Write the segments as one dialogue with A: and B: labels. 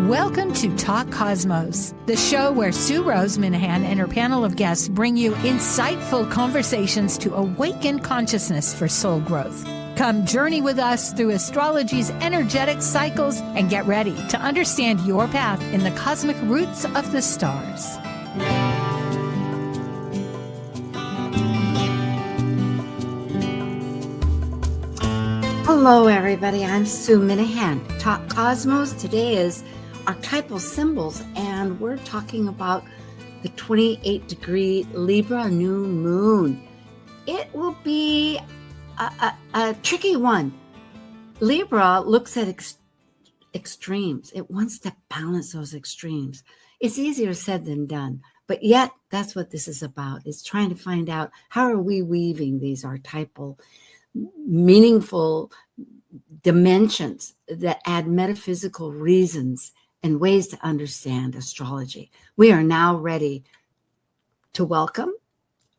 A: Welcome to Talk Cosmos, the show where Sue Roseminahan and her panel of guests bring you insightful conversations to awaken consciousness for soul growth. Come journey with us through astrology's energetic cycles and get ready to understand your path in the cosmic roots of the stars.
B: Hello, everybody. I'm Sueminahan. Talk Cosmos. Today is Archetypal Symbols, and we're talking about the 28-degree Libra New Moon. It will be a tricky one. Libra looks at extremes. It wants to balance those extremes. It's easier said than done, but yet that's what this is about. It's trying to find out how are we weaving these archetypal meaningful dimensions that add metaphysical reasons and ways to understand astrology. We are now ready to welcome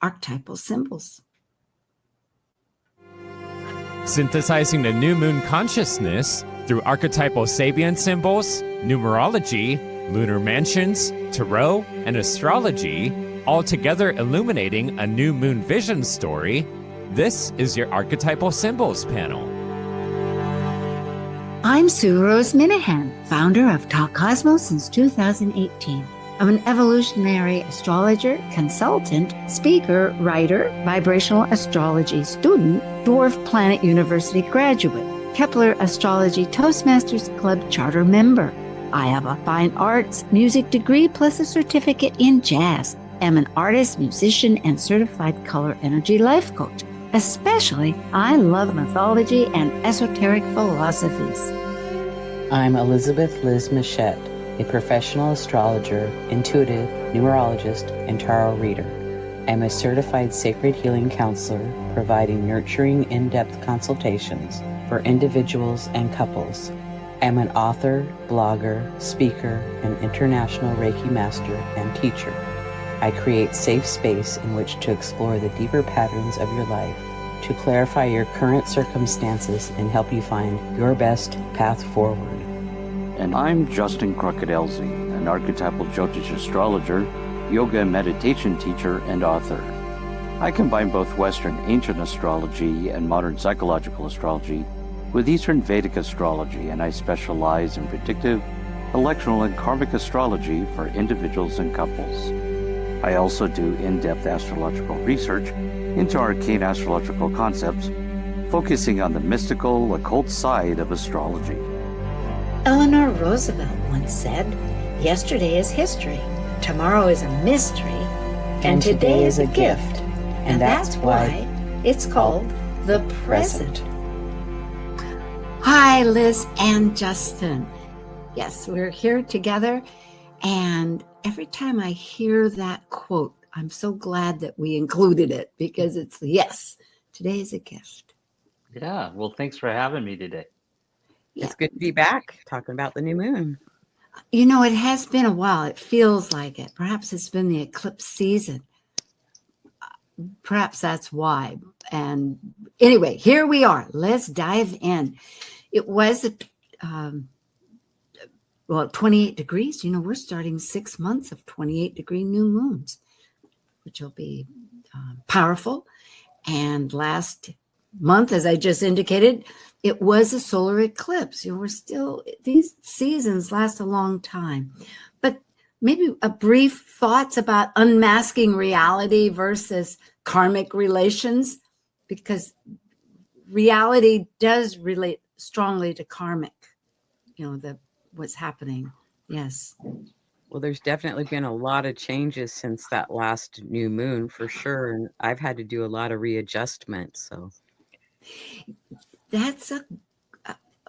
B: Archetypal Symbols.
C: Synthesizing the new moon consciousness through archetypal Sabian symbols, numerology, lunar mansions, tarot, and astrology, all together illuminating a new moon vision story. This is your Archetypal Symbols panel.
B: I'm Sue Roseminahan, founder of Talk Cosmos since 2018. I'm an evolutionary astrologer, consultant, speaker, writer, vibrational astrology student, Dwarf Planet University graduate, Kepler Astrology Toastmasters Club charter member. I have a fine arts music degree plus a certificate in jazz. I'm an artist, musician, and certified color energy life coach. Especially, I love mythology and esoteric philosophies.
D: I'm elizabethlizmuschett, a professional astrologer, intuitive, numerologist, and tarot reader. I'm a certified sacred healing counselor, providing nurturing, in-depth consultations for individuals and couples. I'm an author, blogger, speaker, and international Reiki master and teacher. I create safe space in which to explore the deeper patterns of your life, to clarify your current circumstances and help you find your best path forward.
E: And I'm Justin Crocodelsy, an archetypal Jyotish astrologer, yoga and meditation teacher, and author. I combine both Western ancient astrology and modern psychological astrology with Eastern Vedic astrology, and I specialize in predictive, electional, and karmic astrology for individuals and couples. I also do in-depth astrological research into arcane astrological concepts, focusing on the mystical, occult side of astrology.
B: Eleanor Roosevelt once said, "Yesterday is history, tomorrow is a mystery, and today is a gift." And that's why it's called the present. Hi, Liz and Justin. Yes, we're here together, and every time I hear that quote, I'm so glad that we included it because it's, yes, today is a gift.
F: Yeah, well, thanks for having me today.
B: Yeah.
D: It's good to be back talking about the new moon.
B: You know, it has been a while. It feels like it. Perhaps it's been the eclipse season. Perhaps that's why. And anyway, here we are. Let's dive in. It was 28 degrees. You know, we're starting 6 months of 28-degree new moons, which will be powerful. And last month, as I just indicated, it was a solar eclipse. You know, we're still, these seasons last a long time. But maybe a brief thoughts about unmasking reality versus karmic relations, because reality does relate strongly to karmic, you know, what's happening. Yes.
D: Well, there's definitely been a lot of changes since that last new moon for sure. And I've had to do a lot of readjustment. So
B: that's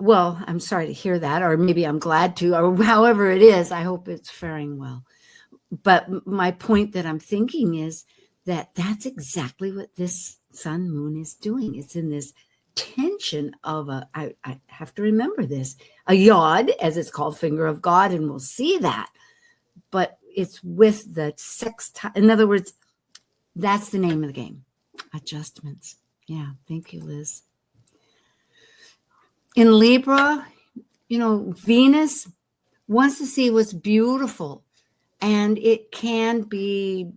B: well, I'm sorry to hear that, or maybe I'm glad to, or however it is, I hope it's faring well. But my point that I'm thinking is that that's exactly what this sun moon is doing. It's in this tension of I have to remember this, a yod, as it's called, finger of God, and we'll see that. But it's with the sextile. In other words, that's the name of the game. Adjustments. Yeah. Thank you, Liz. In Libra, you know, Venus wants to see what's beautiful. And it can be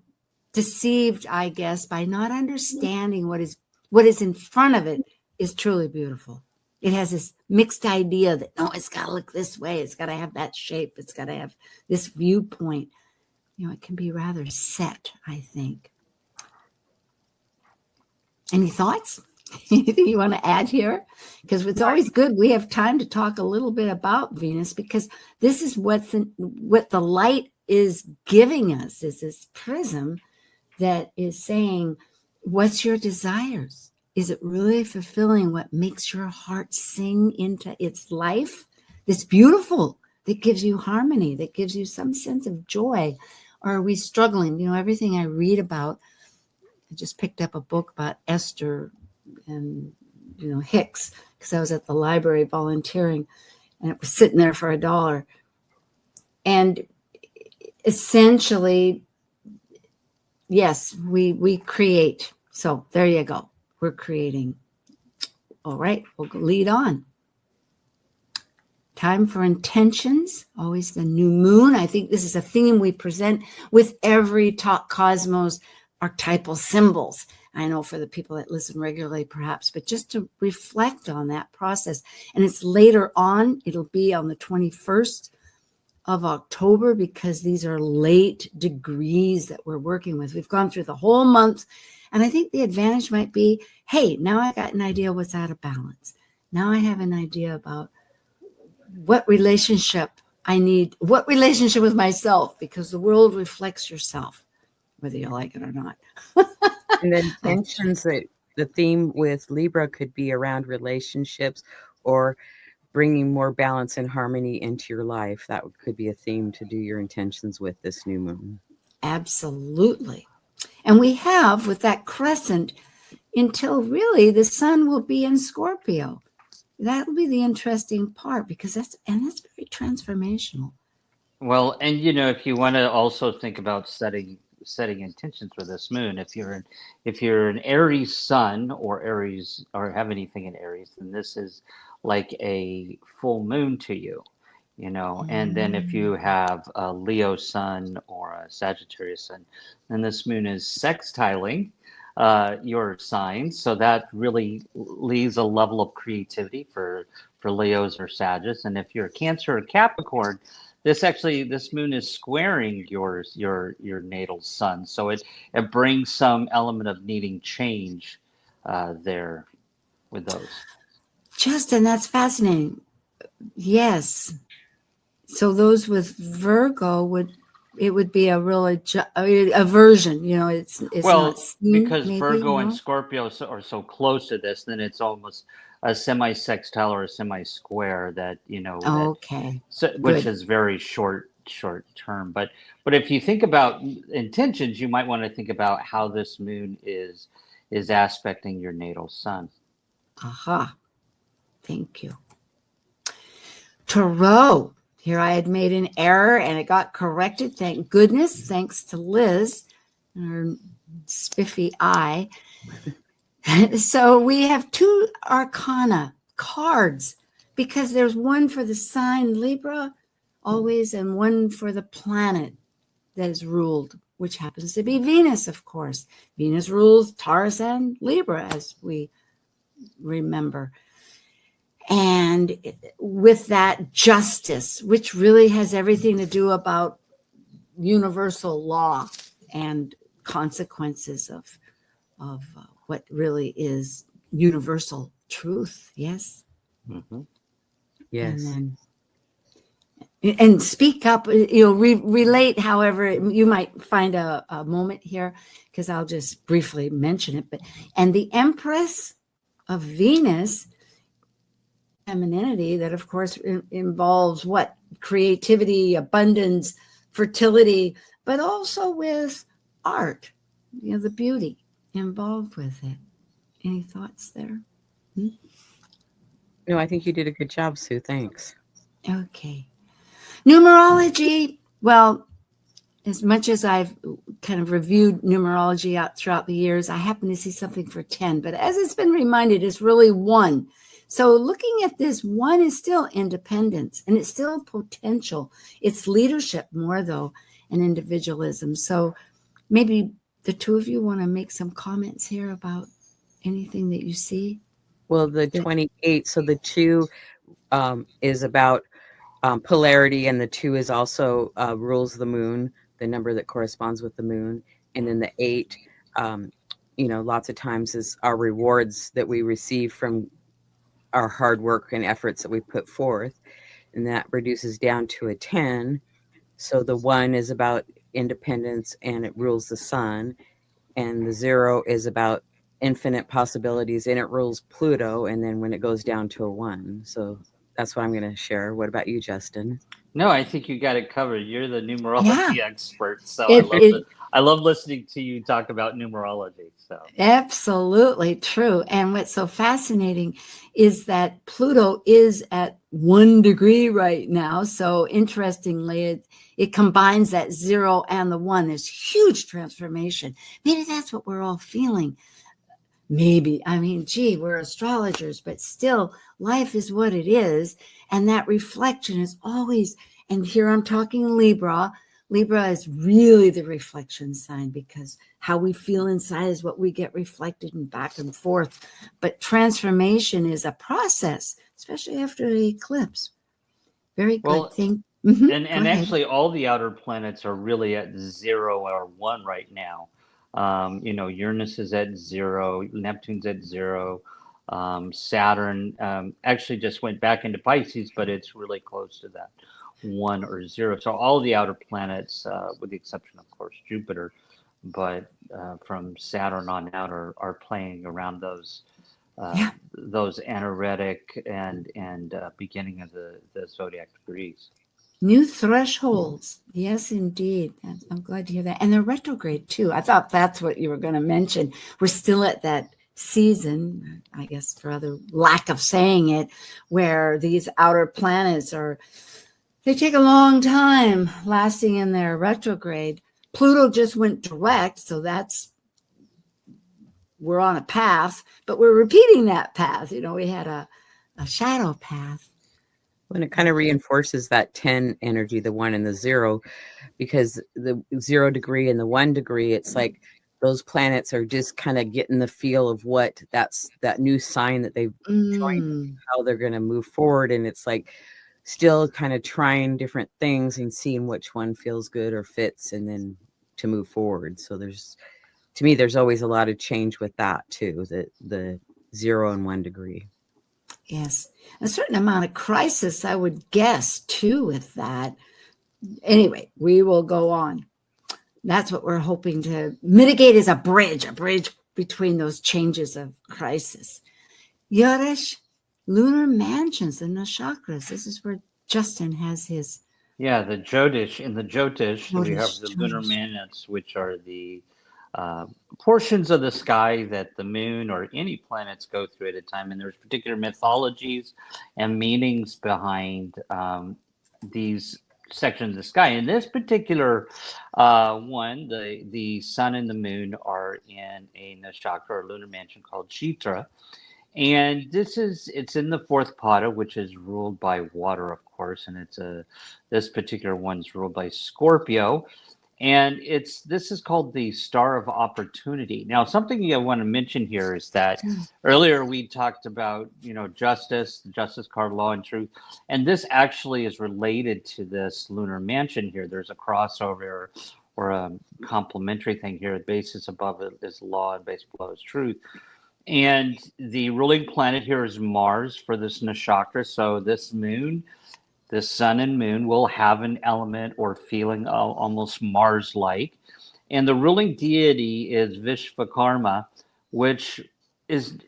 B: deceived, I guess, by not understanding what is in front of it is truly beautiful. It has this mixed idea that, no, it's got to look this way. It's got to have that shape. It's got to have this viewpoint. It can be rather set, I think. Any thoughts? Anything you want to add here? Because it's always good. We have time to talk a little bit about Venus, because this is what the light is giving us, is this prism that is saying, what's your desires? Is it really fulfilling what makes your heart sing into its life? It's beautiful, that gives you harmony, that gives you some sense of joy. Or are we struggling? Everything I read about, I just picked up a book about Esther and, Hicks, because I was at the library volunteering, and it was sitting there for $1. And essentially, yes, we create. So there you go. We're creating. All right, we'll lead on. Time for intentions, always the new moon. I think this is a theme we present with every Talk Cosmos archetypal symbols. I know for the people that listen regularly, perhaps, but just to reflect on that process. And it's later on, it'll be on the 21st of October, because these are late degrees that we're working with. We've gone through the whole month. And I think the advantage might be, hey, now I got an idea what's out of balance. Now I have an idea about what relationship I need, what relationship with myself, because the world reflects yourself, whether you like it or not.
G: And then tensions, that the theme with Libra could be around relationships or bringing more balance and harmony into your life. That could be a theme to do your intentions with this new moon.
B: Absolutely. And we have, with that crescent, until really the sun will be in Scorpio. That will be the interesting part, because that's very transformational.
F: Well, and if you want to also think about setting intentions for this moon, if you're an Aries sun or Aries, or have anything in Aries, then this is like a full moon to you, and then if you have a Leo sun or a Sagittarius sun, then this moon is sextiling your signs. So that really leaves a level of creativity for Leos or Sagittarius. And if you're Cancer or Capricorn, this moon is squaring your natal sun. So it brings some element of needing change there with those.
B: Justin, that's fascinating. Yes. So those with Virgo would be a real aversion. It's
F: well,
B: not seen,
F: because
B: maybe,
F: Virgo and Scorpio are so close to this, then it's almost a semi-sextile or a semi-square that
B: okay.
F: Which is very short term. But if you think about intentions, you might want to think about how this moon is aspecting your natal sun.
B: Aha. Thank you. Tarot. Here I had made an error and it got corrected. Thank goodness. Thanks to Liz and her spiffy eye. So we have 2 arcana cards, because there's one for the sign Libra always, and one for the planet that is ruled, which happens to be Venus, of course. Venus rules Taurus and Libra, as we remember. And with that, justice, which really has everything to do about universal law and consequences of what really is universal truth. Yes.
F: Mm-hmm.
G: Yes.
B: And speak up, relate however you might find a moment here, because I'll just briefly mention it. And the Empress of Venus, femininity, that of course involves what? Creativity, abundance, fertility, but also with art, the beauty involved with it. Any thoughts there?
G: No, I think you did a good job, Sue. Thanks.
B: Okay. Numerology. Well, as much as I've kind of reviewed numerology out throughout the years, I happen to see something for 10. But as it's been reminded, it's really 1. So looking at this, 1 is still independence and it's still potential. It's leadership more though, and individualism. So maybe the two of you want to make some comments here about anything that you see.
G: Well, the 28, so the 2 is about polarity, and the 2 is also rules the moon, the number that corresponds with the moon. And then the 8, lots of times is our rewards that we receive from our hard work and efforts that we put forth. And that reduces down to a 10. So the 1 is about independence and it rules the sun. And the 0 is about infinite possibilities and it rules Pluto. And then when it goes down to a 1. So that's what I'm going to share. What about you, Justin?
F: No, I think you got it covered. You're the numerology expert, so I love listening to you talk about numerology. So
B: absolutely true. And what's so fascinating is that Pluto is at 1 degree right now. So interestingly, it combines that 0 and the 1. There's huge transformation. Maybe that's what we're all feeling. Maybe. I mean, gee, we're astrologers, but still life is what it is. And that reflection is always, and here I'm talking Libra. Libra is really the reflection sign because how we feel inside is what we get reflected and back and forth. But transformation is a process, especially after the eclipse. Very good thing.
F: And actually all the outer planets are really at 0 or 1 right now. Uranus is at 0, Neptune's at 0, Saturn actually just went back into Pisces, but it's really close to that 1 or 0. So all the outer planets, with the exception, of course, Jupiter, but from Saturn on out are playing around those anaretic and beginning of the zodiac degrees.
B: New thresholds. Yes, indeed. I'm glad to hear that. And they're retrograde too. I thought that's what you were going to mention. We're still at that season, I guess for other lack of saying it, where these outer planets they take a long time lasting in their retrograde. Pluto just went direct. So we're on a path, but we're repeating that path. We had a shadow path.
G: And it kind of reinforces that 10 energy, the 1 and the 0, because the 0 degree and the 1 degree, it's like those planets are just kind of getting the feel of what that new sign that they've joined, how they're going to move forward. And it's like still kind of trying different things and seeing which one feels good or fits and then to move forward. So to me, there's always a lot of change with that too, the 0 and 1 degree.
B: Yes. A certain amount of crisis, I would guess, too, with that. Anyway, we will go on. That's what we're hoping to mitigate is a bridge between those changes of crisis. Jyotish, lunar mansions and nakshatras. This is where Justin has his.
F: Yeah, the Jyotish. In the Jyotish, we have the lunar mansions, which are the portions of the sky that the moon or any planets go through at a time, and there's particular mythologies and meanings behind these sections of the sky. In this particular one, the sun and the moon are in a nakshatra or lunar mansion called Chitra, and it's in the 4th pada, which is ruled by water, of course, and this particular one's ruled by Scorpio. And this is called the Star of Opportunity. Now, something I want to mention here is that earlier we talked about, justice card, law and truth. And this actually is related to this lunar mansion here. There's a crossover or a complementary thing here. The basis above it is law and base below is truth. And the ruling planet here is Mars for this nakshatra. So this moon, the sun and moon will have an element or feeling almost Mars-like. And the ruling deity is Vishvakarma, which is,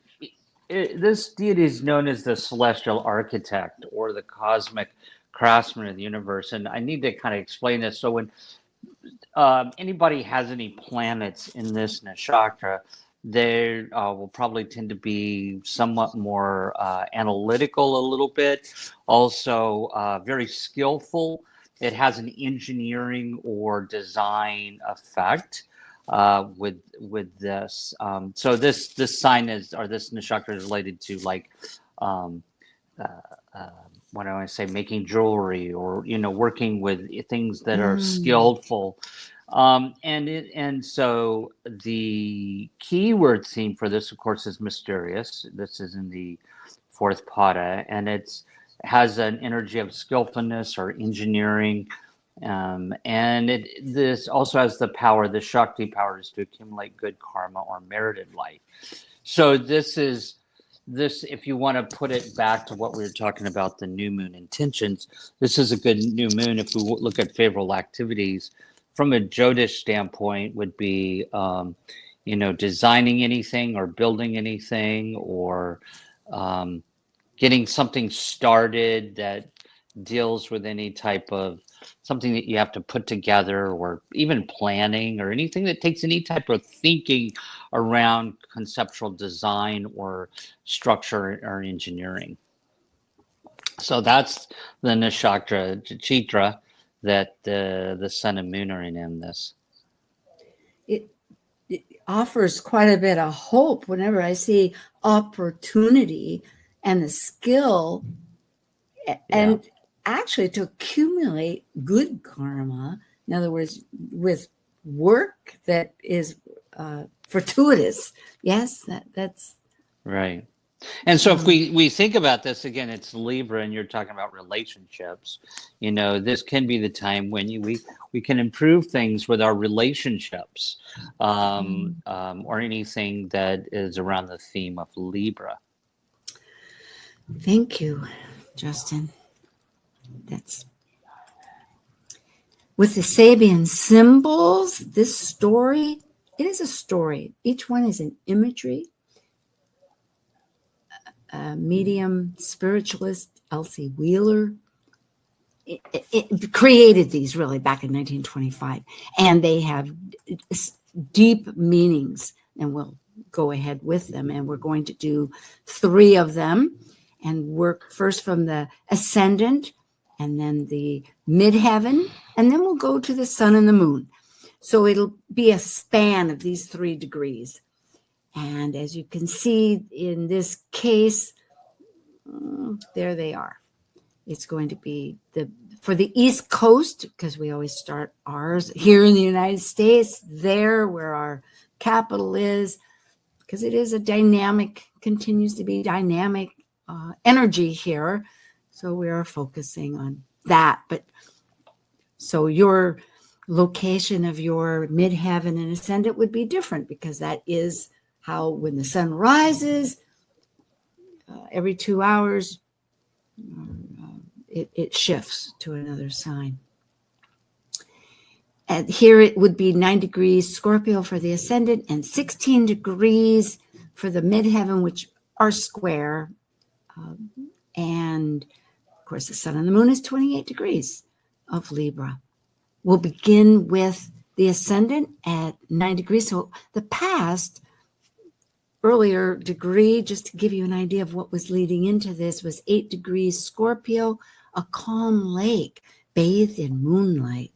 F: this deity is known as the celestial architect or the cosmic craftsman of the universe. And I need to kind of explain this. So when anybody has any planets in this nakshatra, they will probably tend to be somewhat more analytical a little bit, also very skillful. It has an engineering or design effect with this. So this sign is, or this nakshatra is related to like um, what do I want to say, making jewelry, or working with things that are skillful. And so the keyword theme for this, of course, is mysterious. This is in the fourth pada, and has an energy of skillfulness or engineering. And this also has the power, the Shakti power, is to accumulate good karma or merited life. So this, if you want to put it back to what we were talking about, the new moon intentions, this is a good new moon. If we look at favorable activities from a Jyotish standpoint, would be, designing anything or building anything, or getting something started that deals with any type of something that you have to put together, or even planning, or anything that takes any type of thinking around conceptual design or structure or engineering. So that's the nakshatra that the sun and moon are in this.
B: It offers quite a bit of hope whenever I see opportunity and the skill and actually to accumulate good karma. In other words, with work that is fortuitous. Yes, that's
F: right. And so if we think about this again, it's Libra, and you're talking about relationships. This can be the time when we can improve things with our relationships, or anything that is around the theme of Libra.
B: Thank you, Justin. That's with the Sabian symbols. This story, it is a story. Each one is an imagery. Medium spiritualist Elsie Wheeler it created these really back in 1925, and they have deep meanings, and we'll go ahead with them, and we're going to do 3 of them and work first from the ascendant, and then the midheaven, and then we'll go to the sun and the moon. So it'll be a span of these 3 degrees. And as you can see in this case, there they are. It's going to be for the East Coast, because we always start ours here in the United States, there where our capital is, because it is a dynamic, continues to be dynamic energy here. So we are focusing on that. But so your location of your midheaven and ascendant would be different, because that is how when the sun rises every 2 hours, it shifts to another sign. And here it would be 9 degrees Scorpio for the ascendant and 16 degrees for the midheaven, which are square. And of course, the sun and the moon is 28 degrees of Libra. We'll begin with the ascendant at 9 degrees. So the past earlier degree, just to give you an idea of what was leading into this, was 8 degrees Scorpio, a calm lake bathed in moonlight,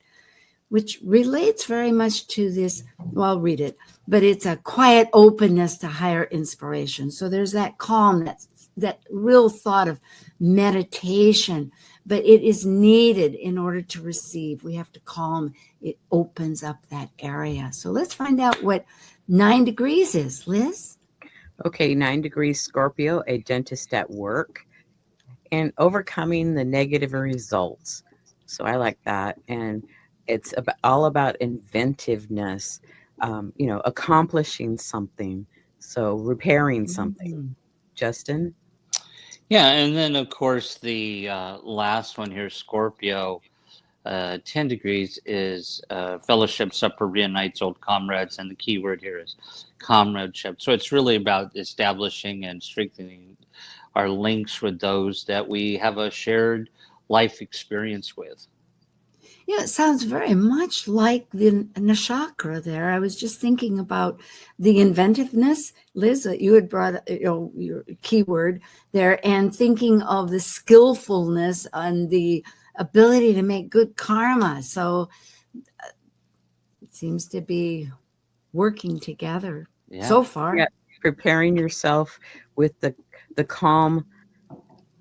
B: which relates very much to this. Well, I'll read it, but it's a quiet openness to higher inspiration. So there's that calm, that real thought of meditation, but it is needed in order to receive. We have to calm. It opens up that area. So let's find out what 9 degrees is, Liz.
G: Okay, 9 degrees Scorpio, a dentist at work, and overcoming the negative results. So I like that. And it's all about inventiveness, accomplishing something. So repairing something. Justin?
F: Yeah, and then of course the last one here, Scorpio, 10 degrees, is fellowships up, reunites old comrades, and the key word here is comradeship. So it's really about establishing and strengthening our links with those that we have a shared life experience with.
B: Yeah, it sounds very much like the nakshatra there. I was just thinking about the inventiveness, Liz, that you had brought your keyword there, and thinking of the skillfulness and the ability to make good karma. So it seems to be working together so far.
G: Yeah, preparing yourself with the calm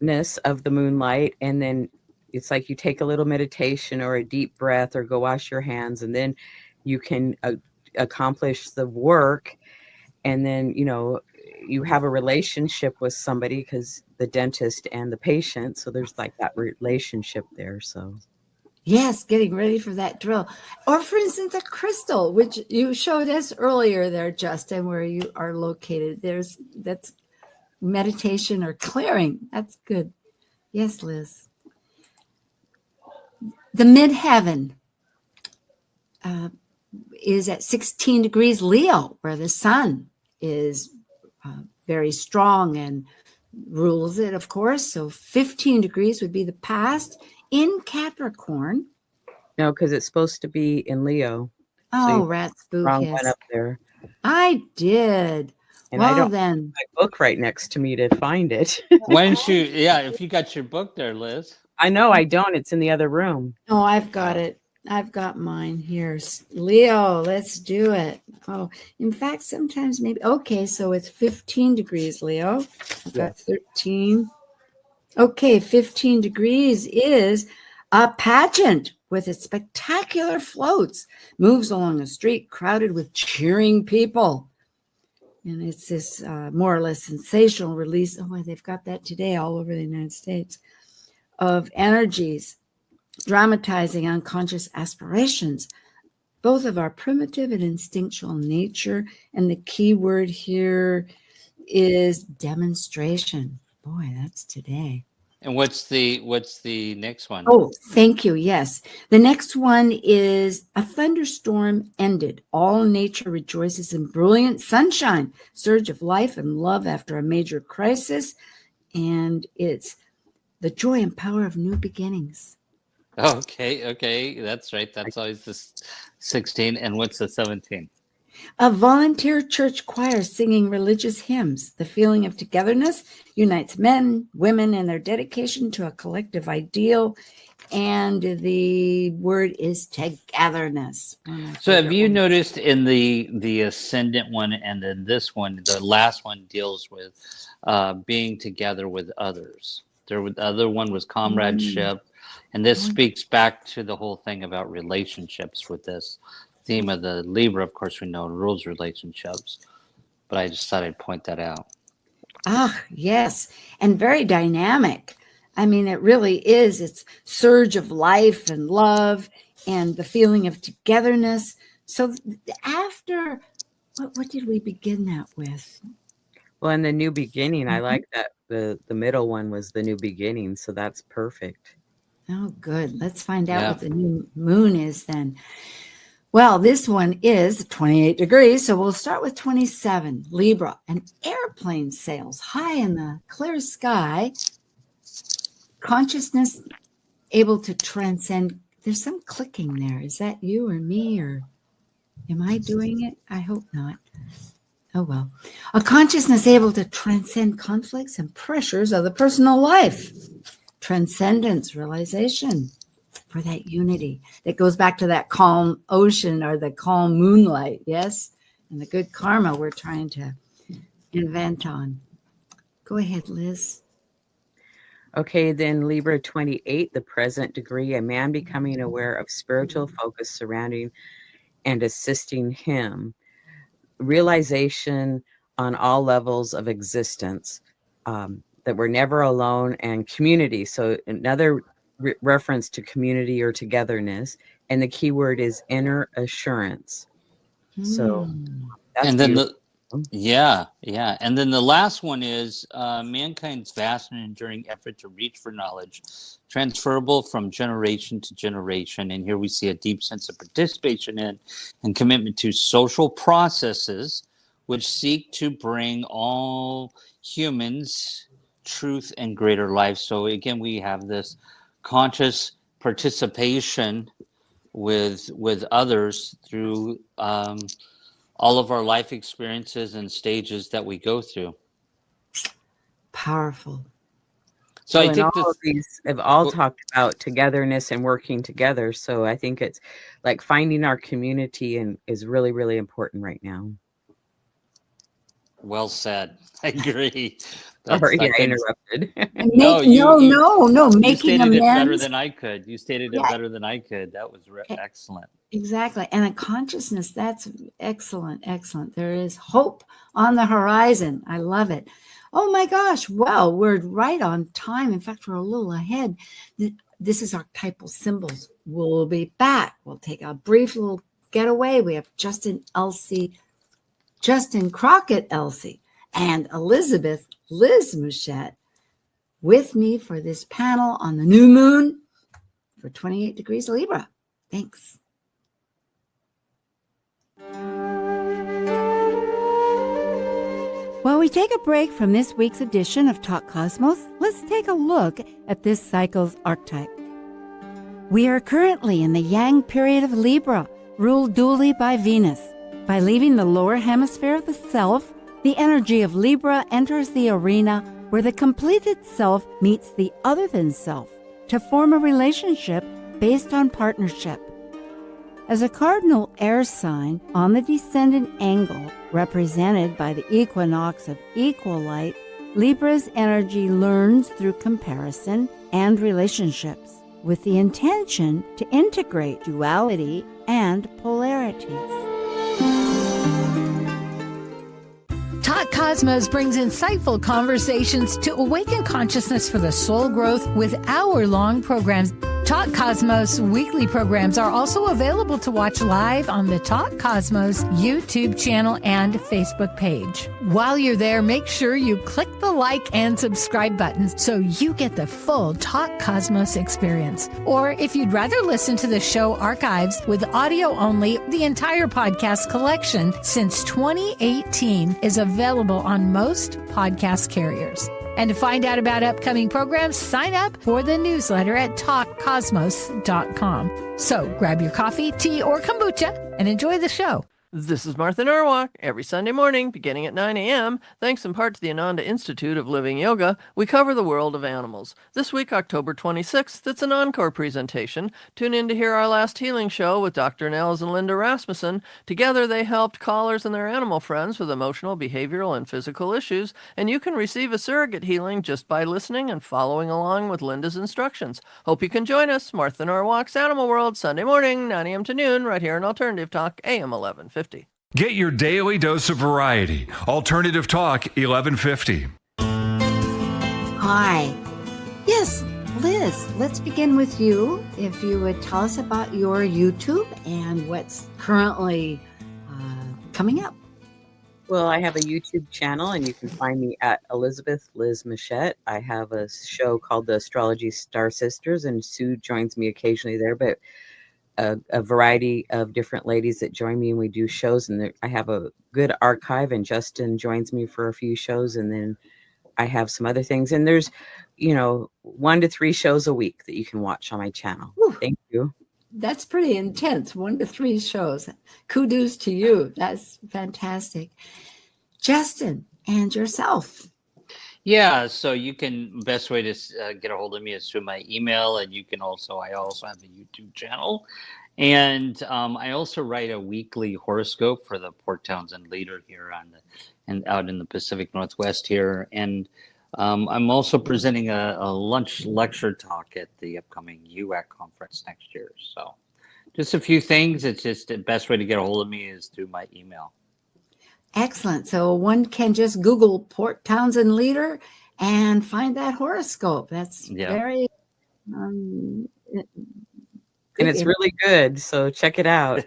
G: of the moonlight, and then it's like you take a little meditation or a deep breath or go wash your hands, and then you can accomplish the work. And then, you have a relationship with somebody, because the dentist and the patient, so there's like that relationship there. So
B: Yes, getting ready for that drill. Or for instance, a crystal, which you showed us earlier there, Justin, where you are located. That's meditation or clearing. That's good. Yes, Liz. The midheaven is at 16 degrees Leo, where the sun is very strong and rules it, of course. So 15 degrees would be the past in Capricorn.
G: no, because it's supposed to be in Leo.
B: Oh, rat
G: Wrong
B: spook.
G: one up there.
B: I did.
G: And
B: well,
G: I don't
B: then
G: have my book right next to me to find it.
F: Why don't you? Yeah, if you got your book there, Liz.
G: I know I don't. It's in the other room.
B: Oh, I've got it. I've got mine here. Leo, let's do it. Oh, in fact, sometimes maybe. Okay, so it's 15 degrees, Leo. I've got 13. Okay, 15 degrees is a pageant with its spectacular floats. Moves along a street crowded with cheering people. And it's this more or less sensational release. Oh, they've got that today all over the United States. Of energies, dramatizing unconscious aspirations, both of our primitive and instinctual nature. And the key word here is demonstration. Boy, that's today.
F: And what's the next one?
B: Oh, thank you. Yes. The next one is a thunderstorm ended. All nature rejoices in brilliant sunshine, surge of life and love after a major crisis. And it's the joy and power of new beginnings.
F: Okay. That's right. That's always the 16. And what's the 17?
B: A volunteer church choir singing religious hymns. The feeling of togetherness unites men, women, and their dedication to a collective ideal. And the word is togetherness.
F: So have you noticed in the ascendant one and then this one, the last one deals with being together with others. The other one was comradeship. And this speaks back to the whole thing about relationships with this theme of the Libra. Of course, we know rules relationships, but I just thought I'd point that out.
B: Ah, yes. And very dynamic. I mean, it really is. It's surge of life and love and the feeling of togetherness. So after, what did we begin that with?
G: Well, in the new beginning, I like that the middle one was the new beginning. So that's perfect.
B: Oh, good. Let's find out what the new moon is then. Well, this one is 28 degrees, so we'll start with 27. Libra, an airplane sails high in the clear sky. Consciousness able to transcend. There's some clicking there. Is that you or me, or am I doing it? I hope not. Oh, well. A consciousness able to transcend conflicts and pressures of the personal life. Transcendence, realization. For that unity that goes back to that calm ocean or the calm moonlight, yes? And the good karma we're trying to invent on. Go ahead, Liz.
G: Okay, then Libra 28, the present degree, a man becoming aware of spiritual focus surrounding and assisting him. Realization on all levels of existence, that we're never alone, and community. So another reference to community or togetherness, and the key word is inner assurance. So that's
F: and then
G: beautiful.
F: And then the last one is mankind's vast and enduring effort to reach for knowledge, transferable from generation to generation. And here we see a deep sense of participation in and commitment to social processes which seek to bring all humans truth and greater life. So again, we have this conscious participation with others through all of our life experiences and stages that we go through.
B: Powerful.
G: So I think all of these have all talked about togetherness and working together. So I think it's like finding our community and is really, really important right now.
F: Well said. I agree.
G: Sorry, I
F: couldn't-
G: interrupted.
F: No, you
B: making
F: stated it better
B: amends.
F: than I could. You stated it
B: Yeah.
F: better than I could. That was excellent.
B: Exactly. And a consciousness, that's excellent, excellent. There is hope on the horizon. I love it. Oh my gosh. Well, we're right on time. In fact, we're a little ahead. This is Archetypal Symbols. We'll be back. We'll take a brief little getaway. We have Justin Crockett Elsie, and elizabethlizmuschett with me for this panel on the new moon for 28 degrees Libra. Thanks. While we take a break from this week's edition of Talk Cosmos, let's take a look at this cycle's archetype. We are currently in the Yang period of Libra, ruled dually by Venus. By leaving the lower hemisphere of the self, the energy of Libra enters the arena where the completed self meets the other than self to form a relationship based on partnership. As a cardinal air sign on the descendant angle, represented by the equinox of equal light, Libra's energy learns through comparison and relationships, with the intention to integrate duality and polarities.
A: Talk Cosmos brings insightful conversations to awaken consciousness for the soul growth with hour-long programs. Talk Cosmos weekly programs are also available to watch live on the Talk Cosmos YouTube channel and Facebook page. While you're there, make sure you click the like and subscribe buttons so you get the full Talk Cosmos experience. Or if you'd rather listen to the show archives with audio only, the entire podcast collection since 2018 is available on most podcast carriers. And to find out about upcoming programs, sign up for the newsletter at talkcosmos.com. So grab your coffee, tea, or kombucha and enjoy the show.
H: This is Martha Norwalk. Every Sunday morning, beginning at 9 a.m., thanks in part to the Ananda Institute of Living Yoga, we cover the world of animals. This week, October 26th, it's an encore presentation. Tune in to hear our last healing show with Dr. Nels and Linda Rasmussen. Together, they helped callers and their animal friends with emotional, behavioral, and physical issues, and you can receive a surrogate healing just by listening and following along with Linda's instructions. Hope you can join us. Martha Norwalk's Animal World, Sunday morning, 9 a.m. to noon, right here on Alternative Talk, AM 1150.
I: Get your daily dose of variety. Alternative Talk 1150.
B: Hi. Yes, Liz, let's begin with you. If you would tell us about your YouTube and what's currently coming up.
G: Well, I have a YouTube channel, and you can find me at elizabethlizmuschett. I have a show called the Astrology Star Sisters, and Sue joins me occasionally there, but a variety of different ladies that join me, and we do shows, and I have a good archive, and Justin joins me for a few shows, and then I have some other things, and there's 1 to 3 shows a week that you can watch on my channel.
B: Whew.
G: Thank you.
B: That's pretty intense. 1 to 3 shows. Kudos to you. That's fantastic. Justin, and yourself.
F: Yeah, so you can, best way to get a hold of me is through my email, and I also have a YouTube channel, and I also write a weekly horoscope for the Port Townsend Leader here out in the Pacific Northwest here, and I'm also presenting a lunch lecture talk at the upcoming UAC conference next year. So just a few things. It's just the best way to get a hold of me is through my email.
B: Excellent. So one can just Google Port Townsend Leader and find that horoscope. That's very
G: and it's really good. So check it out.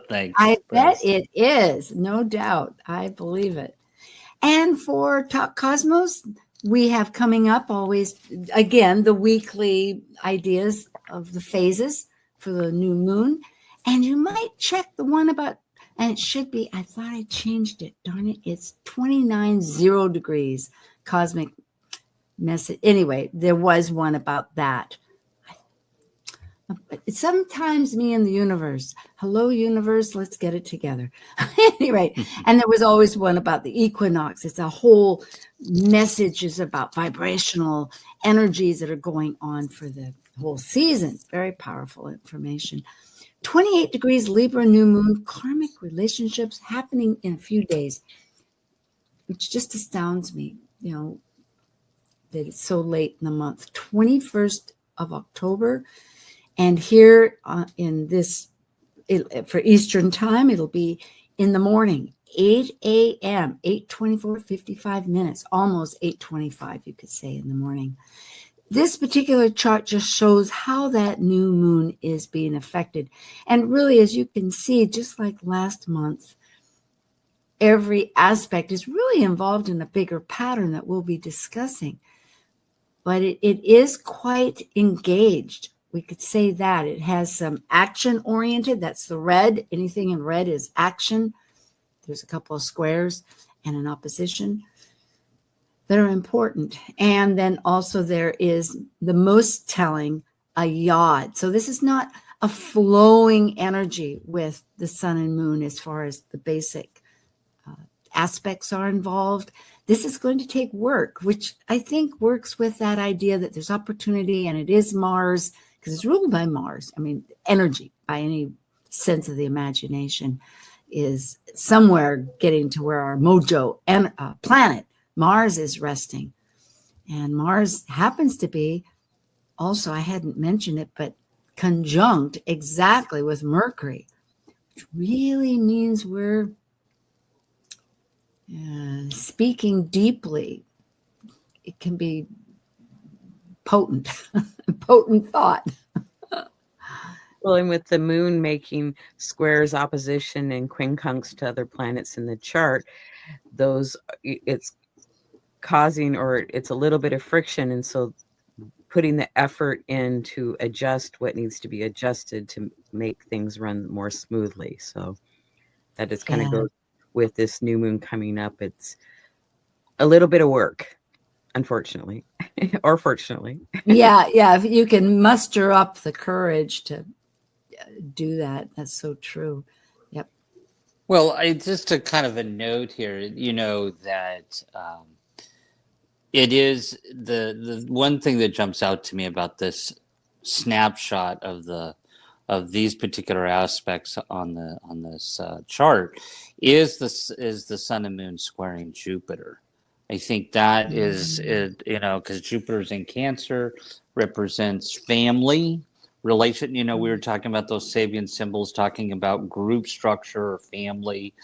F: Thanks.
B: I bet it is. No doubt. I believe it. And for Talk Cosmos, we have coming up always, again, the weekly ideas of the phases for the new moon. And you might check the one about, and it should be, I thought I changed it. Darn it. It's 29 degrees cosmic message. Anyway, there was one about that. But sometimes me and the universe, hello, universe, let's get it together. Anyway, and there was always one about the equinox. It's a whole message is about vibrational energies that are going on for the whole season. Very powerful information. 28 degrees Libra New Moon, karmic relationships happening in a few days. which just astounds me, that it's so late in the month. 21st of October. And here in this, for Eastern time, it'll be in the morning, 8 a.m., 8:24, 55 minutes, almost 8:25, you could say, in the morning. This particular chart just shows how that new moon is being affected. And really, as you can see, just like last month, every aspect is really involved in a bigger pattern that we'll be discussing. But it is quite engaged. We could say that. It has some action-oriented. That's the red. Anything in red is action. There's a couple of squares and an opposition that are important. And then also there is the most telling, a yod. So this is not a flowing energy with the sun and moon as far as the basic aspects are involved. This is going to take work, which I think works with that idea that there's opportunity, and it is Mars, because it's ruled by Mars. I mean, energy, by any sense of the imagination, is somewhere getting to where our mojo and planet, Mars, is resting. And Mars happens to be, also, I hadn't mentioned it, but conjunct exactly with Mercury, which really means we're speaking deeply. It can be potent, potent thought.
G: Well, and with the moon making squares, opposition, and quincunx to other planets in the chart, it's causing, or it's a little bit of friction. And so putting the effort in to adjust what needs to be adjusted to make things run more smoothly. So that just kind of goes with this new moon coming up. It's a little bit of work, unfortunately, or fortunately.
B: Yeah. If you can muster up the courage to do that, that's so true. Yep.
F: Well, just a kind of a note here, that it is the one thing that jumps out to me about this snapshot of these particular aspects on this chart is the sun and moon squaring Jupiter. I think that is it, because Jupiter's in Cancer, represents family relation. We were talking about those Sabian symbols, talking about group structure or family,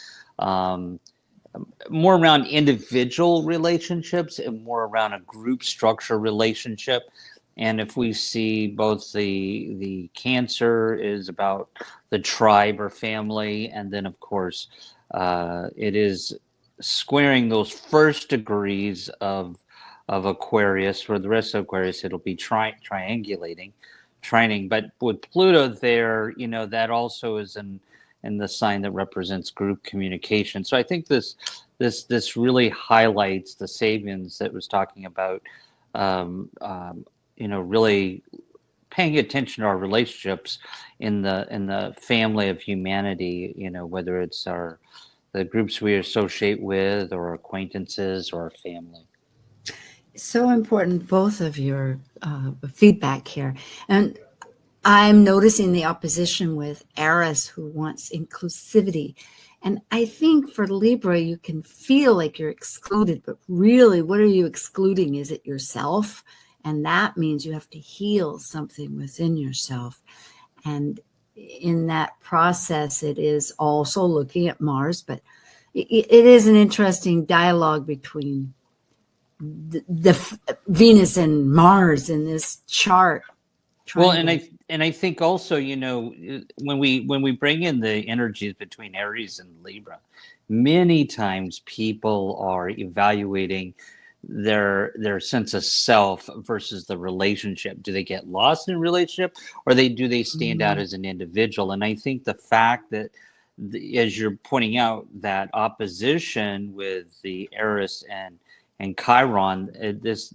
F: more around individual relationships and more around a group structure relationship. And if we see both the Cancer is about the tribe or family, and then of course it is squaring those first degrees of Aquarius. For the rest of Aquarius, it'll be triangulating. But with Pluto there, that also is in the sign that represents group communication. So I think this really highlights the Sabians that was talking about, really paying attention to our relationships in the family of humanity. Whether it's the groups we associate with, or acquaintances, or our family.
B: So important, both of your feedback here. And I'm noticing the opposition with Eris, who wants inclusivity. And I think for Libra, you can feel like you're excluded, but really, what are you excluding? Is it yourself? And that means you have to heal something within yourself. And in that process, it is also looking at Mars, but it is an interesting dialogue between the Venus and Mars in this chart.
F: Well, and I think also, when we bring in the energies between Aries and Libra, many times people are evaluating their sense of self versus the relationship. Do they get lost in a relationship, or do they stand out as an individual? And I think the fact that, as you're pointing out, that opposition with the Eris and Chiron, this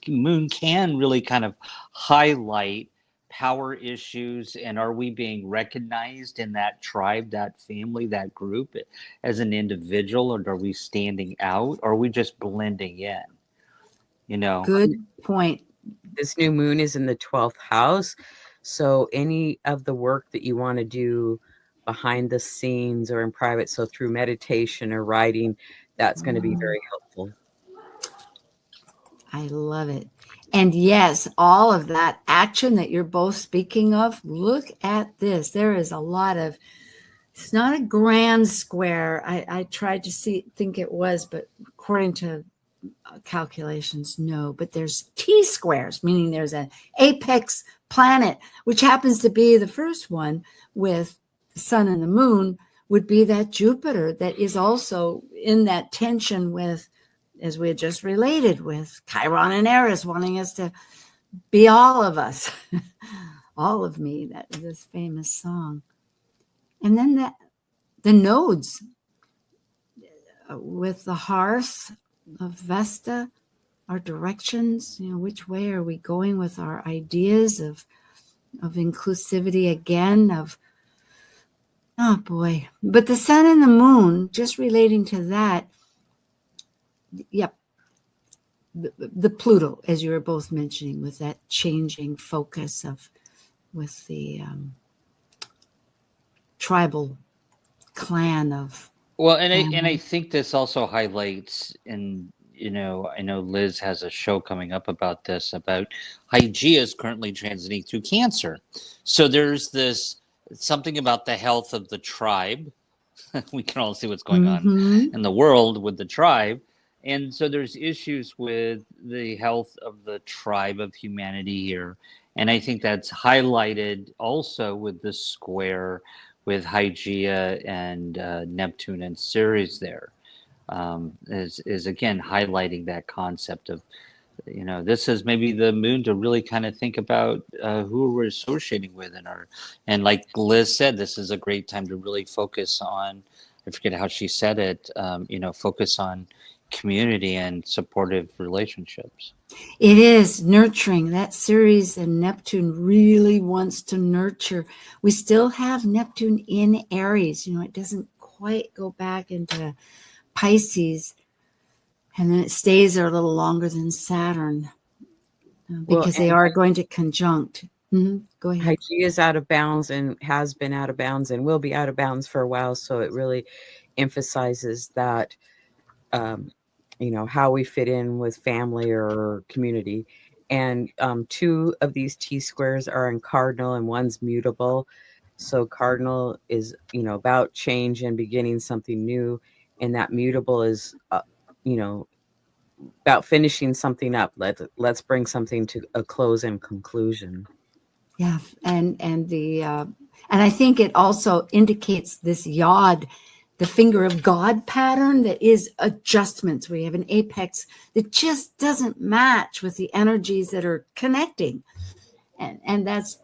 F: moon can really kind of highlight power issues. And are we being recognized in that tribe, that family, that group as an individual, or are we standing out, or are we just blending in?
B: Good point.
G: This new moon is in the 12th house. So any of the work that you want to do behind the scenes or in private, so through meditation or writing, that's going to be very helpful.
B: I love it. And yes, all of that action that you're both speaking of, look at this. There is a lot of, it's not a grand square. I tried to think it was, but according to calculations, no. But there's T squares, meaning there's an apex planet, which happens to be the first one with the sun and the moon, would be that Jupiter that is also in that tension with, as we had just related, with Chiron and Eris wanting us to be all of us, all of me, that this famous song. And then the nodes with the hearth of Vesta, our directions, which way are we going with our ideas of inclusivity again, oh boy. But the sun and the moon, just relating to that, yep. The Pluto, as you were both mentioning, with that changing focus with the tribal clan of.
F: Well, and I think this also highlights, and I know Liz has a show coming up about this, about Hygeia is currently transiting through Cancer. So there's this something about the health of the tribe. We can all see what's going on in the world with the tribe. And so there's issues with the health of the tribe of humanity here. And I think that's highlighted also with the square with Hygeia and Neptune and Ceres there, is again highlighting that concept of, this is maybe the moon to really kind of think about who we're associating with and like Liz said, this is a great time to really focus on, I forget how she said it, focus on community and supportive relationships.
B: It is nurturing. That Ceres and Neptune really wants to nurture. We still have Neptune in Aries. It doesn't quite go back into Pisces, and then it stays there a little longer than Saturn because they are going to conjunct. Go ahead.
G: Hygeia is out of bounds and has been out of bounds and will be out of bounds for a while. So it really emphasizes that, how we fit in with family or community. And 2 of these T squares are in cardinal and one's mutable. So cardinal is, about change and beginning something new. And that mutable is, about finishing something up. Let's bring something to a close and conclusion.
B: Yeah. And I think it also indicates this yod, the finger of God pattern that is adjustments. We have an apex that just doesn't match with the energies that are connecting. And that's,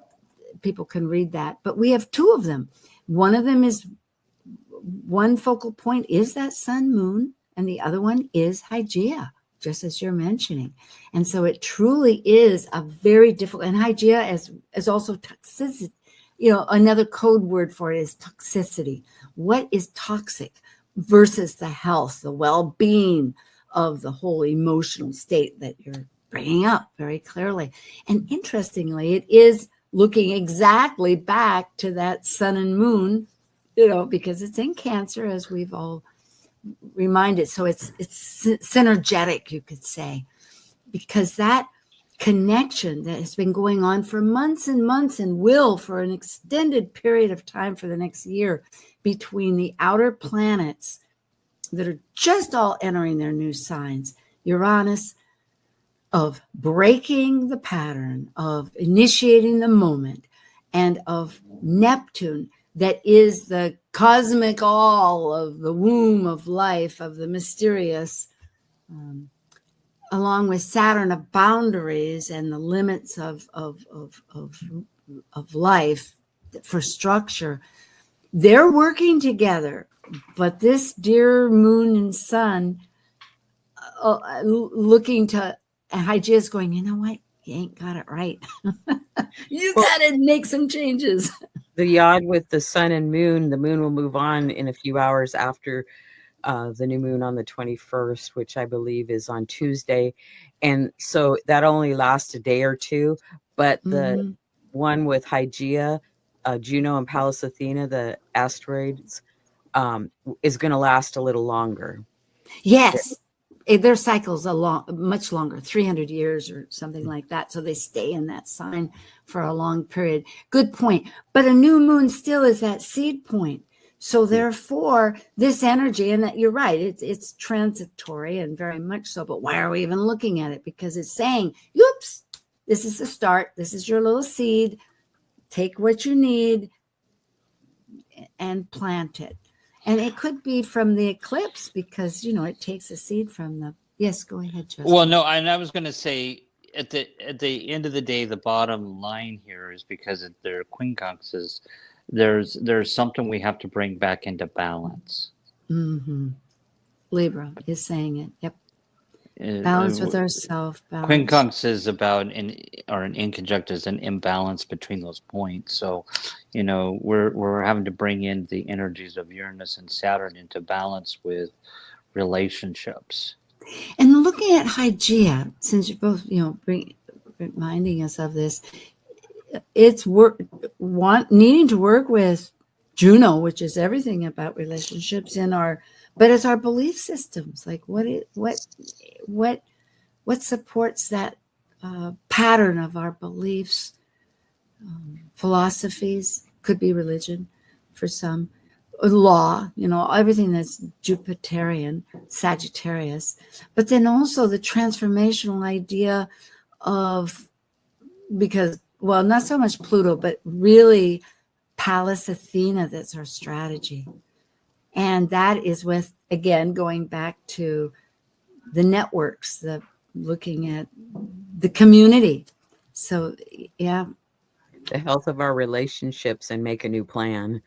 B: people can read that. But we have 2 of them. One of them is, one focal point is that sun moon, and the other one is Hygeia, just as you're mentioning. And so it truly is a very difficult, and Hygeia is also toxicity. Another code word for it is toxicity. What is toxic versus the health, the well-being of the whole emotional state that you're bringing up very clearly. And interestingly, it is looking exactly back to that sun and moon, because it's in Cancer, as we've all reminded. So it's synergetic, you could say, because that connection that has been going on for months and months and will for an extended period of time for the next year between the outer planets that are just all entering their new signs. Uranus, of breaking the pattern, of initiating the moment, and of Neptune, that is the cosmic all of the womb of life, of the mysterious, along with Saturn of boundaries and the limits of life for structure. They're working together, but this dear moon and sun looking to, and Hygeia is going, you know what? You ain't got it right. You got to make some changes.
G: The yod with the sun and moon, the moon will move on in a few hours after the new moon on the 21st, which I believe is on Tuesday. And so that only lasts a day or two. But the one with Hygeia, Juno and Pallas Athena, the asteroids, is going to last a little longer.
B: Yes. Their cycles much longer, 300 years or something like that. So they stay in that sign for a long period. Good point. But a new moon still is that seed point. So therefore, this energy, and that you're right, it's transitory and very much so. But why are we even looking at it? Because it's saying, oops, this is the start. This is your little seed. Take what you need and plant it. And it could be from the eclipse because, it takes a seed from the... Yes, go ahead, Justin.
F: Well, no, and I was going to say at the end of the day, the bottom line here is because they're quincunxes, there's something we have to bring back into balance.
B: Mm-hmm. Libra is saying it. Yep. Balance with ourselves.
F: Quincunx is about an inconjunct is an imbalance between those points. So, we're having to bring in the energies of Uranus and Saturn into balance with relationships.
B: And looking at Hygeia, since you're both, reminding us of this, it's needing to work with Juno, which is everything about relationships but it's our belief systems. Like what supports that pattern of our beliefs, philosophies, could be religion for some, law, everything that's Jupiterian, Sagittarius, but then also the transformational idea of, because, well, not so much Pluto, but really Pallas Athena, that's our strategy. And that is with, again, going back to the networks, looking at the community. So, yeah.
G: The health of our relationships and make a new plan.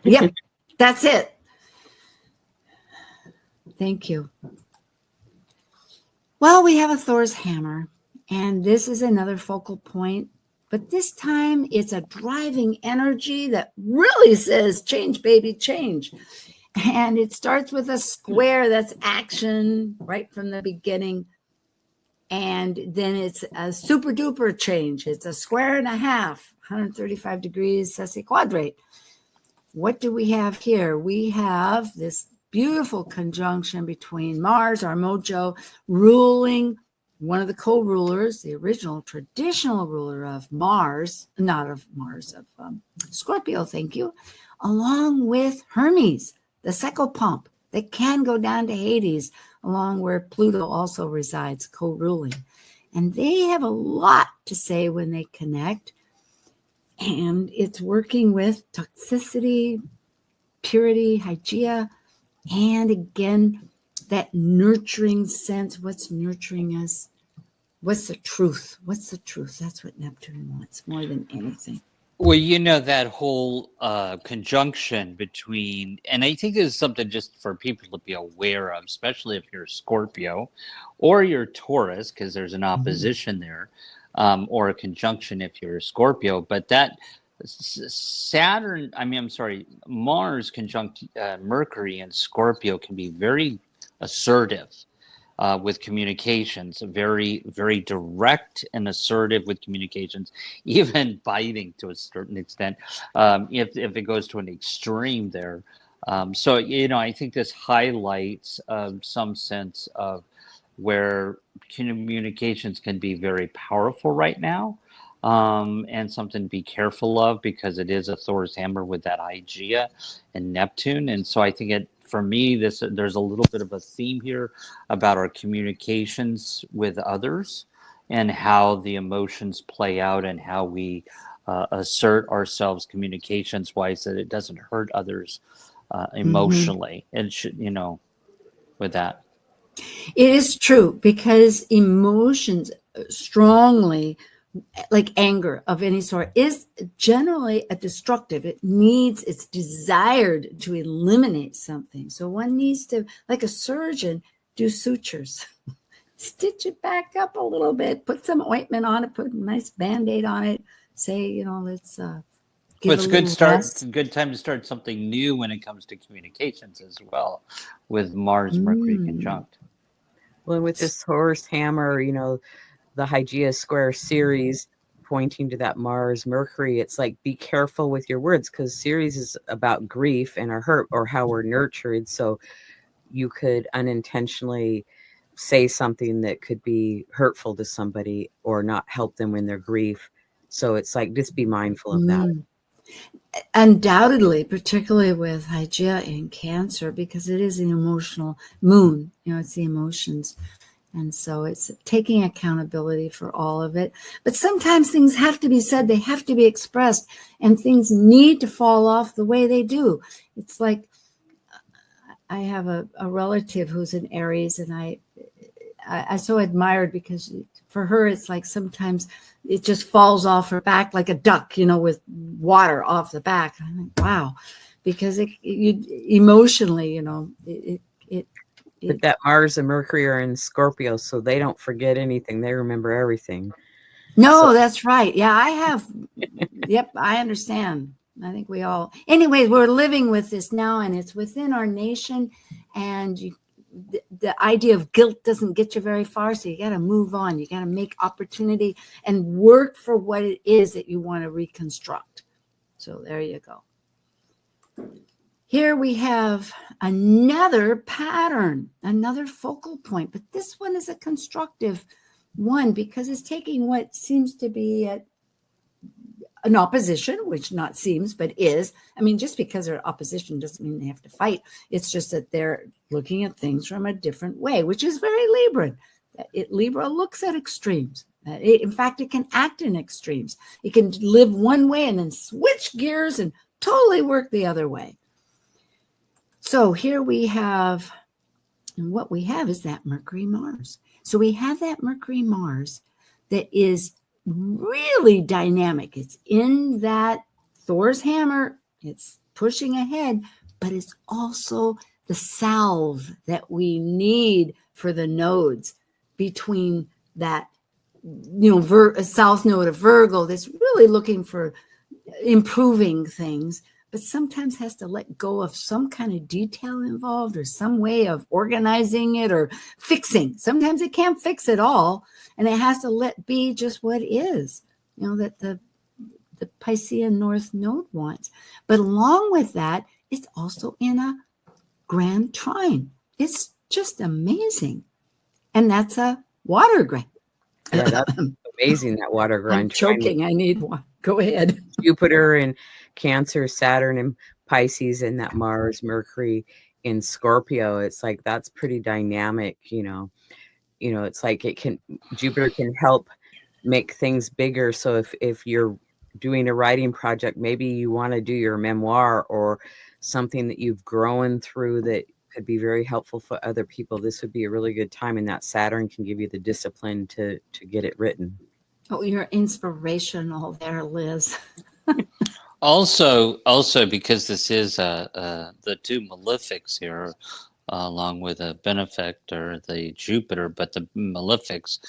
B: Yep, that's it. Thank you. Well, we have a Thor's hammer, and this is another focal point. But this time it's a driving energy that really says, change, baby, change. And it starts with a square that's action right from the beginning. And then it's a super duper change. It's a square and a half, 135 degrees sesquiquadrate. What do we have here? We have this beautiful conjunction between Mars, our mojo, ruling one of the co-rulers, the original traditional ruler of Mars, not of Mars, of Scorpio, thank you, along with Hermes, the psychopomp that can go down to Hades, along where Pluto also resides, co-ruling. And they have a lot to say when they connect. And it's working with toxicity, purity, Hygeia, and again, that nurturing sense. What's nurturing us? What's the truth? What's the truth? That's what Neptune wants more than anything.
F: Well, that whole conjunction between, and I think this is something just for people to be aware of, especially if you're Scorpio or you're Taurus, because there's an opposition there, or a conjunction if you're Scorpio. But that Mars conjunct Mercury and Scorpio can be very assertive with communications, very, very direct and assertive with communications, even biting to a certain extent, if it goes to an extreme there. So, I think this highlights some sense of where communications can be very powerful right now, and something to be careful of, because it is a Thor's hammer with that Hygeia and Neptune. And so I think for me, there's a little bit of a theme here about our communications with others and how the emotions play out and how we assert ourselves communications wise, that it doesn't hurt others emotionally. And with that.
B: It is true, because emotions strongly, like anger of any sort, is generally a destructive. It's desired to eliminate something. So one needs to, like a surgeon, do sutures, stitch it back up a little bit, put some ointment on it, put a nice Band-Aid on it, say, let's give
F: it's
B: a
F: good
B: rest.
F: good time to start something new when it comes to communications as well, with Mars Mercury conjunct.
G: Well, with this Horse Hammer, the Hygeia Square series pointing to that Mars Mercury, it's like, be careful with your words, because Ceres is about grief and our hurt, or how we're nurtured. So you could unintentionally say something that could be hurtful to somebody or not help them in their grief. So it's like, just be mindful of that.
B: Undoubtedly, particularly with Hygeia in Cancer, because it is an emotional moon, it's the emotions. And so it's taking accountability for all of it. But sometimes things have to be said, they have to be expressed, and things need to fall off the way they do. It's like, I have a relative who's an Aries, and I so admired, because for her, it's like sometimes it just falls off her back like a duck, with water off the back. I'm like, wow, because emotionally,
G: But that Mars and Mercury are in Scorpio, so they don't forget anything. They remember everything.
B: No, that's right. Yeah, I have. Yep, I understand. I think we all. Anyways, we're living with this now, and it's within our nation. And the idea of guilt doesn't get you very far, so you got to move on. You got to make opportunity and work for what it is that you want to reconstruct. So there you go. Here we have another pattern, another focal point, but this one is a constructive one, because it's taking what seems to be an opposition, which not seems, but is. I mean, just because they're opposition doesn't mean they have to fight. It's just that they're looking at things from a different way, which is very Libran. Libra looks at extremes. In fact, it can act in extremes. It can live one way and then switch gears and totally work the other way. So here we have, and what we have is that Mercury-Mars. So we have that Mercury-Mars that is really dynamic. It's in that Thor's hammer. It's pushing ahead, but it's also the salve that we need for the nodes between that, a south node of Virgo that's really looking for improving things, but sometimes has to let go of some kind of detail involved or some way of organizing it or fixing. Sometimes it can't fix it all, and it has to let be just what is, that the Piscean North Node wants. But along with that, it's also in a grand trine. It's just amazing. And that's a water grand.
G: Yeah, that's amazing, that water grand.
B: I'm choking. I need one. Go ahead.
G: Jupiter in Cancer, Saturn in Pisces, and that Mars, Mercury in Scorpio. It's like, that's pretty dynamic, it's like Jupiter can help make things bigger. So if you're doing a writing project, maybe you want to do your memoir or something that you've grown through that could be very helpful for other people, this would be a really good time. And that Saturn can give you the discipline to get it written.
B: Oh, you're inspirational there, Liz.
F: Also, because this is the two malefics here, along with a benefactor, the Jupiter, but the malefics,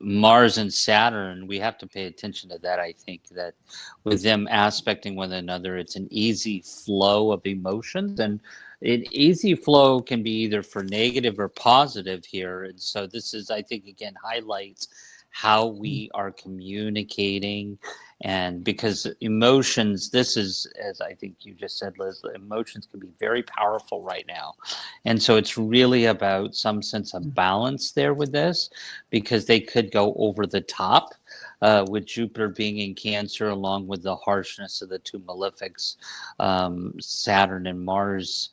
F: Mars and Saturn, we have to pay attention to that. I think that with them aspecting one another, it's an easy flow of emotions, and an easy flow can be either for negative or positive here. And so this is, I think, again, highlights how we are communicating. And because emotions, this is, as I think you just said, Liz, emotions can be very powerful right now. And so it's really about some sense of balance there with this, because they could go over the top with Jupiter being in Cancer, along with the harshness of the two malefics, Saturn and Mars,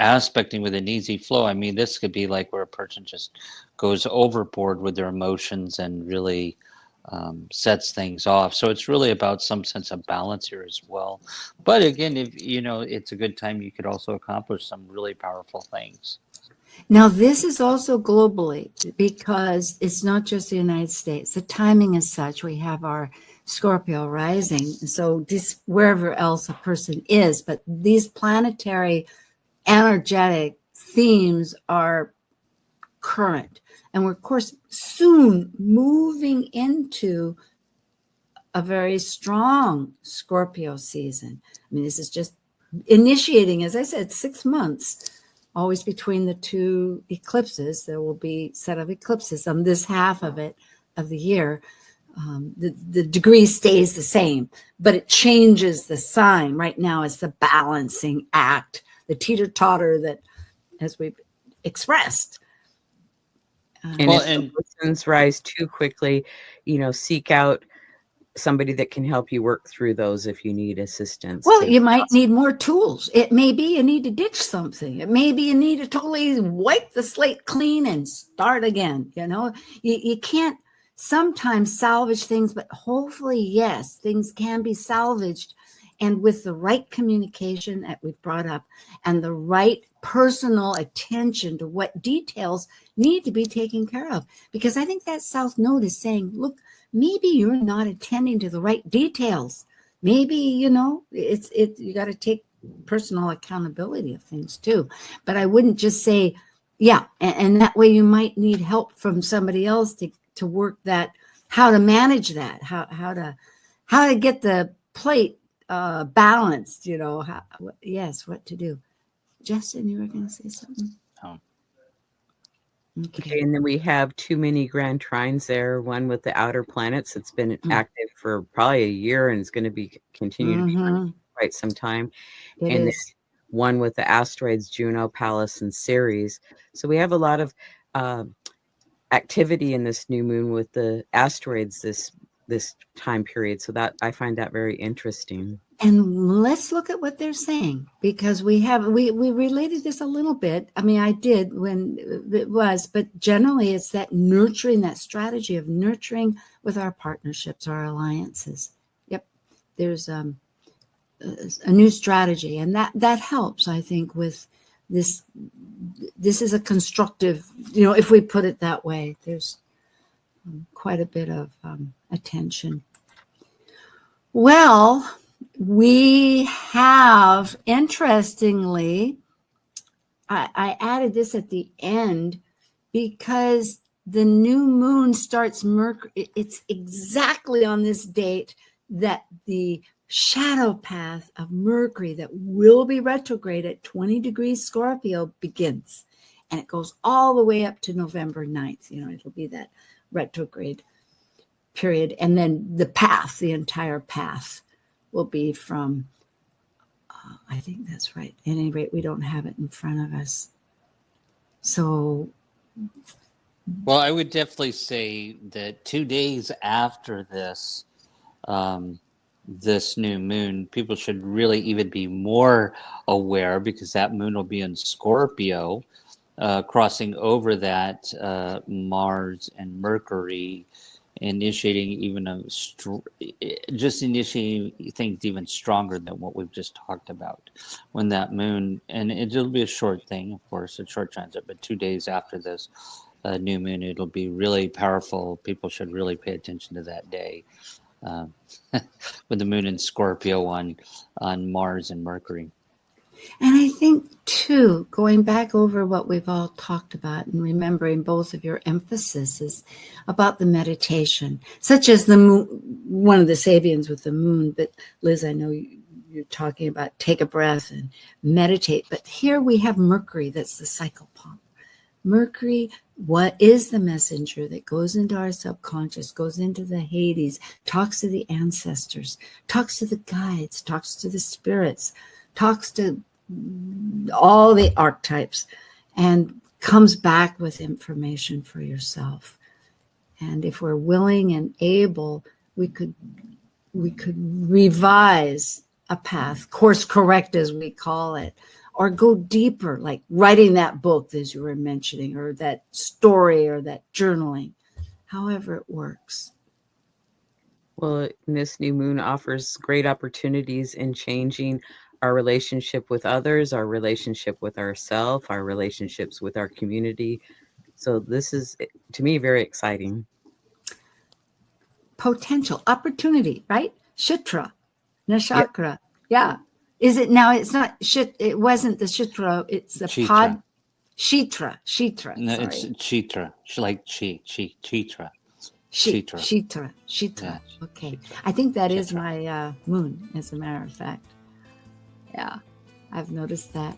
F: aspecting with an easy flow. I mean, this could be like where a person just goes overboard with their emotions and really sets things off. So it's really about some sense of balance here as well. But again, if it's a good time, you could also accomplish some really powerful things.
B: Now, this is also globally, because it's not just the United States. The timing is such. We have our Scorpio rising. So this, wherever else a person is, but these planetary energetic themes are current. And we're, of course, soon moving into a very strong Scorpio season. I mean, this is just initiating, as I said, 6 months, always between the two eclipses. There will be a set of eclipses on this half of it, of the year. The degree stays the same, but it changes the sign. Right now, it's the balancing act the teeter-totter that, as we've expressed.
G: And
F: Well,
G: if
F: and
G: emotions rise too quickly, seek out somebody that can help you work through those if you need assistance.
B: Well, you might need more tools. It may be you need to ditch something. It may be you need to totally wipe the slate clean and start again. You can't sometimes salvage things, but hopefully, yes, things can be salvaged. And with the right communication that we've brought up and the right personal attention to what details need to be taken care of. Because I think that South Node is saying, look, maybe you're not attending to the right details. Maybe, you got to take personal accountability of things too. But I wouldn't just say, yeah, and that way you might need help from somebody else to work that, how to manage that, how to get the plate balanced, what to do. Justin, you were going to say something?
F: Oh.
B: Okay.
G: And then we have too many grand trines there, one with the outer planets that's been active for probably a year and is going to be continue to be for quite some time.
B: It
G: and
B: is.
G: then one with the asteroids Juno, Pallas, and Ceres. So we have a lot of activity in this new moon with the asteroids this time period. So that I find that very interesting.
B: And let's look at what they're saying, because we related this a little bit. I mean, I did when it was, but generally it's that nurturing, that strategy of nurturing with our partnerships, our alliances. Yep. There's a new strategy, and that helps, I think, with this. This is a constructive, if we put it that way, there's quite a bit of attention. Well, we have, interestingly, I added this at the end because the new moon starts Mercury. It's exactly on this date that the shadow path of Mercury that will be retrograde at 20 degrees Scorpio begins. And it goes all the way up to November 9th. It'll be that retrograde period. And then the entire path will be from, I think that's right. At any rate, we don't have it in front of us. So.
F: Well, I would definitely say that 2 days after this, this new moon, people should really even be more aware, because that moon will be in Scorpio, crossing over that Mars and Mercury, initiating even initiating things even stronger than what we've just talked about when that moon, and it'll be a short thing, of course, a short transit, but 2 days after this new moon, it'll be really powerful. People should really pay attention to that day with the moon in Scorpio on Mars and Mercury.
B: And I think, too, going back over what we've all talked about and remembering both of your emphases about the meditation, such as the moon, one of the Sabians with the moon. But Liz, I know you're talking about take a breath and meditate. But here we have Mercury, that's the cycle pump. Mercury, what is the messenger that goes into our subconscious, goes into the Hades, talks to the ancestors, talks to the guides, talks to the spirits, talks to all the archetypes, and comes back with information for yourself. And if we're willing and able, we could revise a path, course correct as we call it, or go deeper, like writing that book as you were mentioning, or that story, or that journaling, however it works.
G: Well, this new moon offers great opportunities in changing our relationship with others, our relationship with ourselves, our relationships with our community. So this is, to me, very exciting.
B: Potential, opportunity, right? Shitra, Nakshatra. Yeah. Is it now? It's not shit. It wasn't the Shitra. It's the
F: Chitra.
B: pod. Shitra.
F: No,
B: Sorry.
F: it's Chitra. Like Chitra.
B: Shitra.
F: Yeah,
B: Okay.
F: Chitra.
B: I think that is
F: Chitra.
B: my moon, as a matter of fact. Yeah, I've noticed that.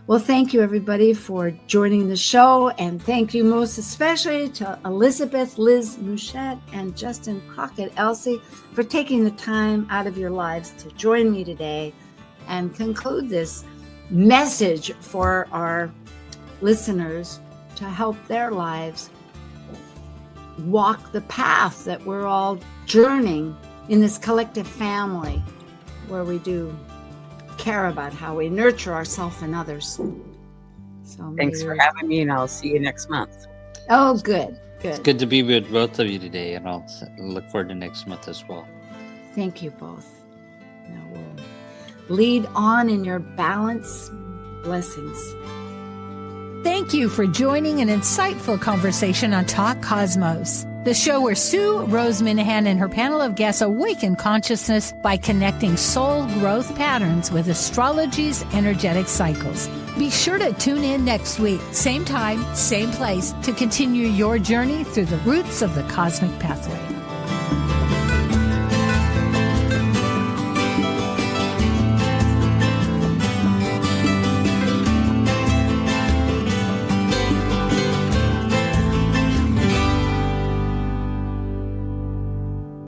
B: Well, thank you, everybody, for joining the show. And thank you most especially to elizabethlizmuschett and Justin Crockett-Elsie for taking the time out of your lives to join me today and conclude this message for our listeners to help their lives walk the path that we're all journeying in this collective family, where we do care about how we nurture ourselves and others. So
G: Thanks for having me, and I'll see you next month.
B: Oh, good.
F: It's good to be with both of you today, and I'll look forward to next month as well.
B: Thank you both. Now we'll lead on in your balance. Blessings.
A: Thank you for joining an insightful conversation on Talk Cosmos, the show where Sue Rose Minahan and her panel of guests awaken consciousness by connecting soul growth patterns with astrology's energetic cycles. Be sure to tune in next week, same time, same place, to continue your journey through the roots of the cosmic pathway.